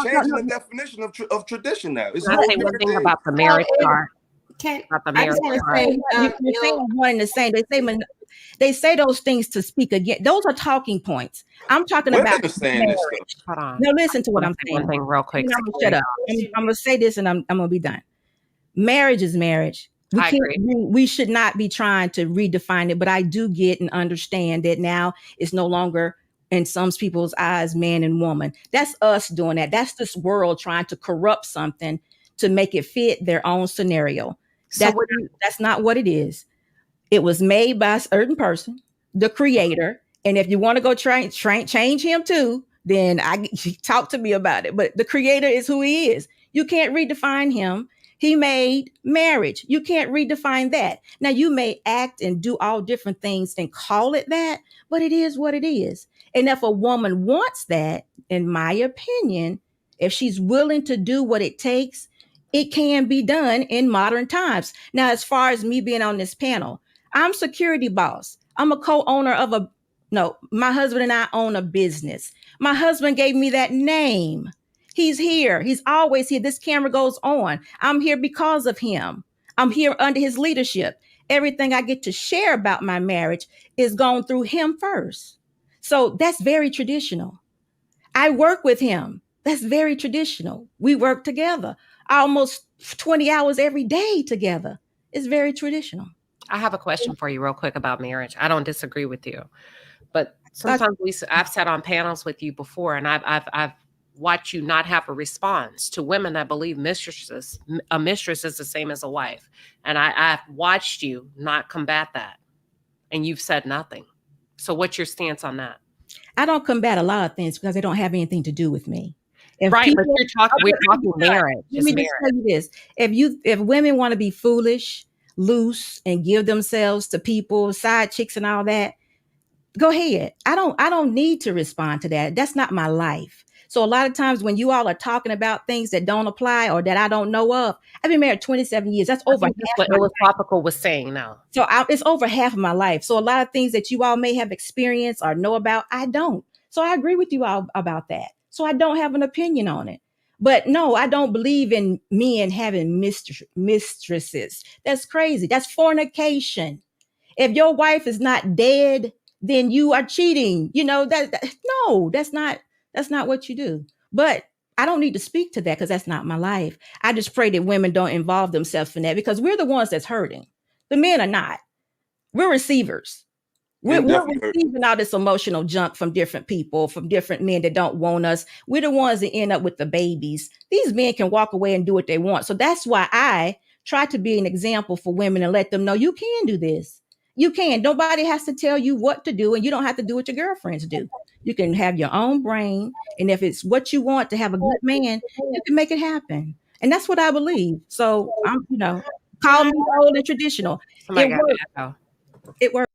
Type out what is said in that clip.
changing the definition of tradition now. It's I'll say one thing about the marriage part. I just want to say, you're saying one and the same. They say those things to speak again. Those are talking points. I'm talking about marriage. Hold on. Now listen to what I'm saying. One thing real quick. I'm gonna shut up. I'm gonna say this and I'm gonna be done. Marriage is marriage. We should not be trying to redefine it, but I do get and understand that now it's no longer in some people's eyes man and woman. That's us doing that. That's this world trying to corrupt something to make it fit their own scenario. That's not what it is. It was made by a certain person, the creator. And if you want to go change him too, then talk to me about it. But the creator is who he is. You can't redefine him. He made marriage. You can't redefine that. Now, you may act and do all different things and call it that, but it is what it is. And if a woman wants that, in my opinion, if she's willing to do what it takes, it can be done in modern times. Now, as far as me being on this panel, I'm security boss. I'm a co-owner my husband and I own a business. My husband gave me that name. He's here. He's always here. This camera goes on. I'm here because of him. I'm here under his leadership. Everything I get to share about my marriage is gone through him first. So that's very traditional. I work with him. That's very traditional. We work together almost 20 hours every day together. It's very traditional. I have a question for you real quick about marriage. I don't disagree with you, but sometimes I've sat on panels with you before and I've watch you not have a response to women that believe a mistress is the same as a wife. And I've watched you not combat that. And you've said nothing. So what's your stance on that? I don't combat a lot of things because they don't have anything to do with me. But we're talking marriage. Let me just tell you this. If women want to be foolish, loose, and give themselves to people, side chicks and all that, go ahead. I don't need to respond to that. That's not my life. So a lot of times when you all are talking about things that don't apply or that I don't know of, I've been married 27 years. That's over half what Illotropical was saying now. So it's over half of my life. So a lot of things that you all may have experienced or know about, I don't. So I agree with you all about that. So I don't have an opinion on it. But no, I don't believe in men having mistresses. That's crazy. That's fornication. If your wife is not dead, then you are cheating. No, that's not what you do. But I don't need to speak to that because that's not my life. I just pray that women don't involve themselves in that because we're the ones that's hurting. The men are not. We're receivers. We're receiving all this emotional junk from different people, from different men that don't want us. We're the ones that end up with the babies. These men can walk away and do what they want. So that's why I try to be an example for women and let them know you can do this. You can. Nobody has to tell you what to do, and you don't have to do what your girlfriends do. You can have your own brain, and if it's what you want to have a good man, you can make it happen. And that's what I believe. So, call me old and traditional. It works.